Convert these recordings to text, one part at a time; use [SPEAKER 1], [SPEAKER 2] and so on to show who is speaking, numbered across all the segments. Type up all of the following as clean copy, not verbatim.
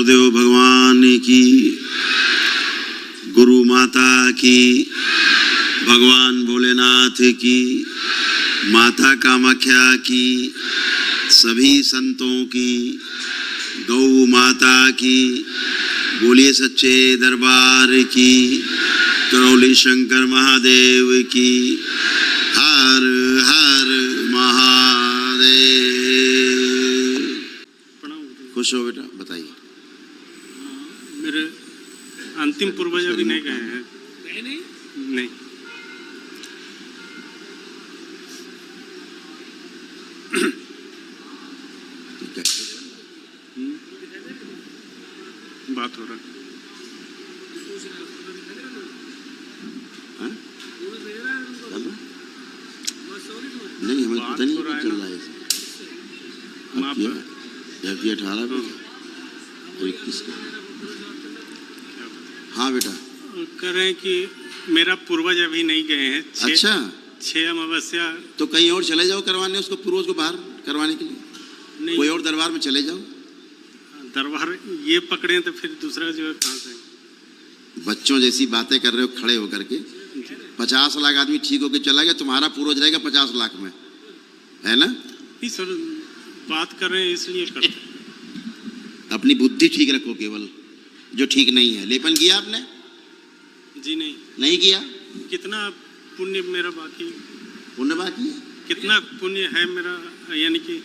[SPEAKER 1] गुरुदेव भगवान की, गुरु माता की, भगवान भोलेनाथ की, माता कामाख्या की, सभी संतों की, गौ माता की, बोलिए सच्चे दरबार की, करौली शंकर महादेव की, हर हर महादेव। खुश हो बेटा, बताइए।
[SPEAKER 2] मेरे अंतिम पूर्वज अभी नहीं गए हैं। नहीं। बात हो रहा है।
[SPEAKER 1] नहीं, हमें पता नहीं चल रहा है। 18 को और 21 को। हाँ बेटा,
[SPEAKER 2] कह रहे हैं कि मेरा पूर्वज अभी नहीं गए हैं।
[SPEAKER 1] अच्छा,
[SPEAKER 2] 6 अमावस्या।
[SPEAKER 1] तो कहीं और चले जाओ करवाने उसको, पूर्वज को बाहर करवाने के लिए।
[SPEAKER 2] नहीं,
[SPEAKER 1] कोई और दरबार में चले जाओ।
[SPEAKER 2] दरबार ये पकड़े तो फिर दूसरा जगह कहाँ से?
[SPEAKER 1] बच्चों जैसी बातें कर रहे हो खड़े होकर के। 50 लाख आदमी ठीक होकर चला गया, तुम्हारा पूर्वज रहेगा 50 लाख में, है ना?
[SPEAKER 2] नहीं सर, बात कर रहे हैं इसलिए करते हैं।
[SPEAKER 1] अपनी बुद्धि ठीक रखो, केवल जो ठीक नहीं है। लेपन किया आपने?
[SPEAKER 2] जी
[SPEAKER 1] नहीं किया।
[SPEAKER 2] कितना पुण्य मेरा बाकी?
[SPEAKER 1] पुण्य बाकी है?
[SPEAKER 2] कितना पुण्य है मेरा, यानी कि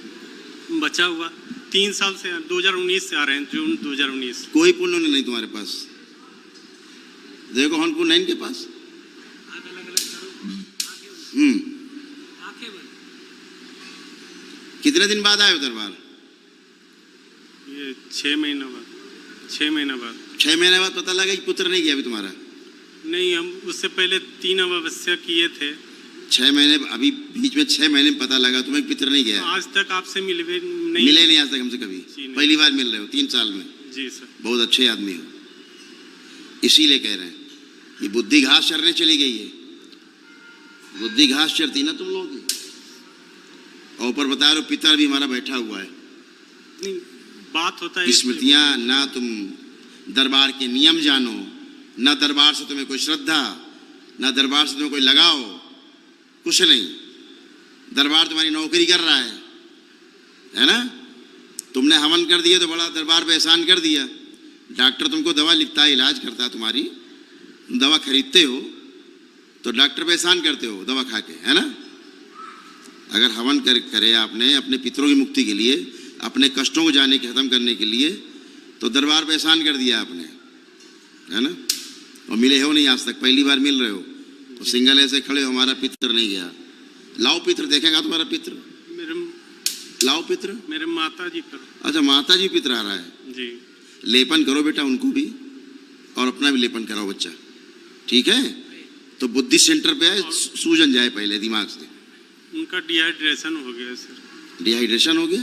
[SPEAKER 2] बचा हुआ 3 साल से, 2019 से आ रहे हैं, जून 2019।
[SPEAKER 1] कोई पुण्य नहीं तुम्हारे पास। देखो हम पुण्य है इनके पास। कितने दिन बाद आए हो दरबार?
[SPEAKER 2] ये 6 महीना बाद। 6 महीना बाद।
[SPEAKER 1] 6 महीने बाद पता लगा कि पुत्र नहीं गया अभी तुम्हारा?
[SPEAKER 2] नहीं, हम उससे पहले 3 अमावस्या किए थे।
[SPEAKER 1] 6 महीने अभी बीच में 6 महीने में पता लगा तुम्हें पितर नहीं गया?
[SPEAKER 2] आज तक आपसे मिले
[SPEAKER 1] नहीं आज तक हमसे कभी। पहली बार मिल रहे हो 3 साल में?
[SPEAKER 2] जी सर। बहुत
[SPEAKER 1] अच्छे आदमी हो, इसीलिए कह रहे हैं ये बुद्धि घास चरने चली गई है। बुद्धि घास चरती ना तुम लोग। और ऊपर बता रहे हो पितर भी हमारा बैठा हुआ है।
[SPEAKER 2] नहीं, बात होता है
[SPEAKER 1] स्मृतियां ना, तुम दरबार के नियम जानो ना, दरबार से तुम्हें कोई श्रद्धा ना, दरबार से तुम्हें कोई लगाओ, कुछ नहीं। दरबार तुम्हारी नौकरी कर रहा है ना? तुमने हवन कर दिया तो बड़ा दरबार पे एहसान कर दिया। डॉक्टर तुमको दवा लिखता है, इलाज करता है तुम्हारी, दवा खरीदते हो तो डॉक्टर पे एहसान करते हो दवा खा के, है ना? अगर हवन करे आपने अपने पितरों की मुक्ति के लिए, अपने कष्टों को जाने के खत्म करने के लिए, तो दरबार पे एहसान कर दिया आपने, है ना? और मिले हो नहीं आज तक, पहली बार मिल रहे हो। तो सिंगल ऐसे खड़े हो, हमारा पितर नहीं गया। लाओ पितर, देखेगा तुम्हारा पितर। लाओ पितर।
[SPEAKER 2] मेरे माता जी पर।
[SPEAKER 1] अच्छा, माता जी पितर आ रहा है
[SPEAKER 2] जी।
[SPEAKER 1] लेपन करो बेटा उनको भी, और अपना भी लेपन कराओ बच्चा, ठीक है? तो बुद्धि सेंटर पे है, सूजन जाए पहले दिमाग से।
[SPEAKER 2] उनका डिहाइड्रेशन हो गया सर।
[SPEAKER 1] डिहाइड्रेशन हो गया?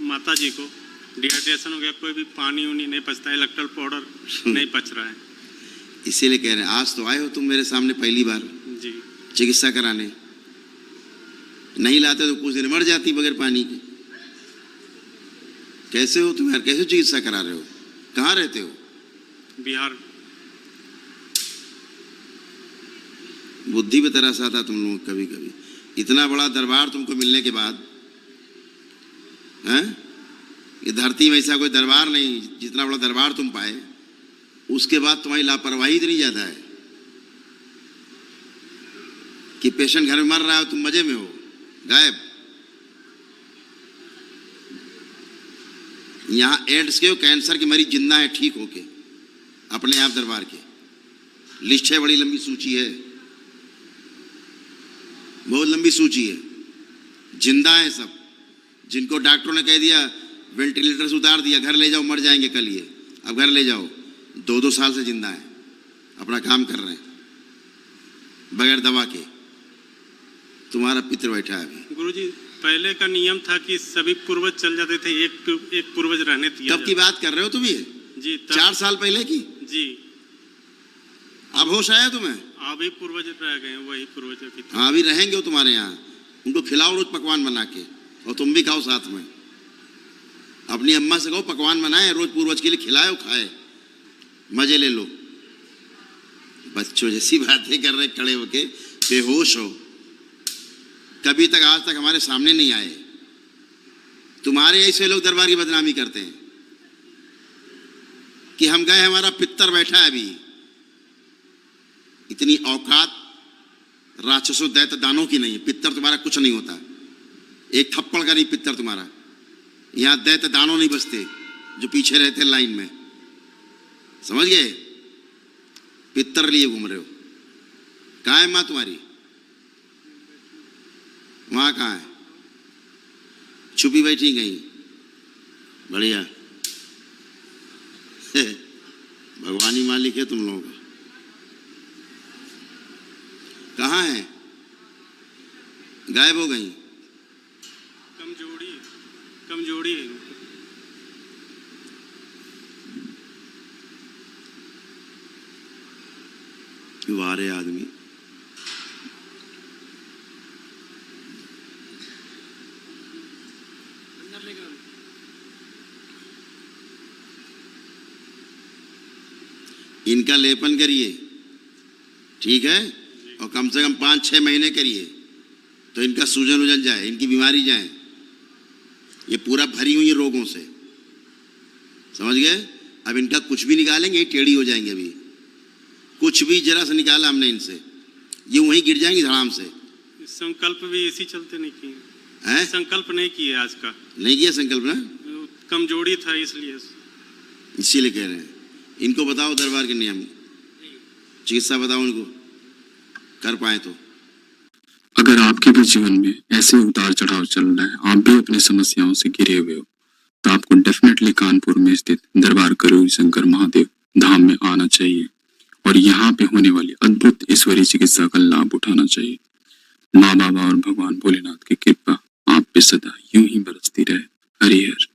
[SPEAKER 2] माता जी को डिहाइड्रेशन हो गया, कोई भी पानी उनी नहीं पचता है, इलेक्ट्रोल पाउडर नहीं पच रहा है।
[SPEAKER 1] इसीलिए कह रहे हैं आज तो आए हो तुम मेरे सामने पहली बार
[SPEAKER 2] जी
[SPEAKER 1] चिकित्सा कराने। नहीं लाते तो कुछ दिन मर जाती बगैर पानी के। कैसे हो तुम यार, कैसे चिकित्सा करा रहे हो? कहाँ रहते हो?
[SPEAKER 2] बिहार।
[SPEAKER 1] बुद्धि पे तरस आता तुम लोग कभी कभी। इतना बड़ा दरबार तुमको मिलने के बाद, हैं? ये धरती में ऐसा कोई दरबार नहीं जितना बड़ा दरबार तुम पाए, उसके बाद तुम्हारी लापरवाही इतनी ज्यादा है कि पेशेंट घर में मर रहा है, तुम मजे में हो, गायब। यहाँ एड्स के कैंसर के मरीज जिंदा है ठीक होके, अपने आप दरबार के। लिस्ट है, बड़ी लंबी सूची है, बहुत लंबी सूची है। जिंदा है सब, जिनको डॉक्टरों ने कह दिया वेंटिलेटर से उतार दिया, घर ले जाओ, मर जाएंगे कल ये, अब घर ले जाओ। 2-2 साल से जिंदा है, अपना काम कर रहे हैं बगैर दवा के। तुम्हारा पितर बैठा है अभी।
[SPEAKER 2] गुरुजी, पहले का नियम था कि सभी पूर्वज चल जाते थे, एक पूर्वज रहने दिया।
[SPEAKER 1] तब की बात कर रहे हो तुम? ये
[SPEAKER 2] जी
[SPEAKER 1] 4 साल पहले की?
[SPEAKER 2] जी।
[SPEAKER 1] अब होश आया तुम्हें?
[SPEAKER 2] अभी पूर्वज रह गए, वही पूर्वज अभी।
[SPEAKER 1] हाँ, अभी रहेंगे वो तुम्हारे यहाँ। उनको खिलाओ रोज पकवान बना के, और तुम भी खाओ साथ में। अपनी अम्मा से कहो पकवान बनाए, रोज पूर्वज के लिए खिलाओ, खाए, मजे ले लो। बच्चों जैसी बातें कर रहे खड़े होके, बेहोश हो। कभी तक आज तक हमारे सामने नहीं आए। तुम्हारे ऐसे लोग दरबार की बदनामी करते हैं कि हम गए, हमारा पितर बैठा है अभी। इतनी औकात राक्षसों दैत्य दानों की नहीं है। पितर तुम्हारा कुछ नहीं होता, एक थप्पड़ का नहीं पितर तुम्हारा। यहां दैत्य दानों नहीं बसते जो पीछे रहते लाइन में, समझ गए? पितर लिए घूम रहे हो। कहां है मां तुम्हारी? वहां कहां है? छुपी बैठी गई। बढ़िया भगवानी मालिक है तुम लोगों का। कहां है? गायब हो गई।
[SPEAKER 2] कमजोरी है।
[SPEAKER 1] वारे आदमी। इनका लेपन करिए, ठीक है? और कम से कम 5-6 महीने करिए तो इनका सूजन उजन जाए, इनकी बीमारी जाए। ये पूरा भरी हुई है रोगों से, समझ गए? अब इनका कुछ भी निकालेंगे ये टेढ़ी हो जाएंगे। अभी कुछ भी जरा सा निकाला हमने इनसे, ये वहीं गिर जाएंगे धड़ाम से।
[SPEAKER 2] संकल्प भी इसी चलते नहीं किए
[SPEAKER 1] हैं?
[SPEAKER 2] संकल्प नहीं किए, आज का
[SPEAKER 1] नहीं किया संकल्प ना,
[SPEAKER 2] कमजोरी था इसलिए
[SPEAKER 1] कह रहे हैं। इनको बताओ दरबार के नियम, चिकित्सा बताओ इनको, कर पाए तो।
[SPEAKER 3] अगर आपके भी जीवन में ऐसे उतार चढ़ाव चल रहा है, आप भी अपनी समस्याओं से घिरे हुए हो, तो आपको डेफिनेटली कानपुर में स्थित दरबार करोगी शंकर महादेव धाम में आना चाहिए और यहाँ पे होने वाली अद्भुत ईश्वरीय चिकित्सा का लाभ उठाना चाहिए। माँ बाबा और भगवान भोलेनाथ की कृपा आप पे सदा यूं ही बरसती रहे। हरि हर।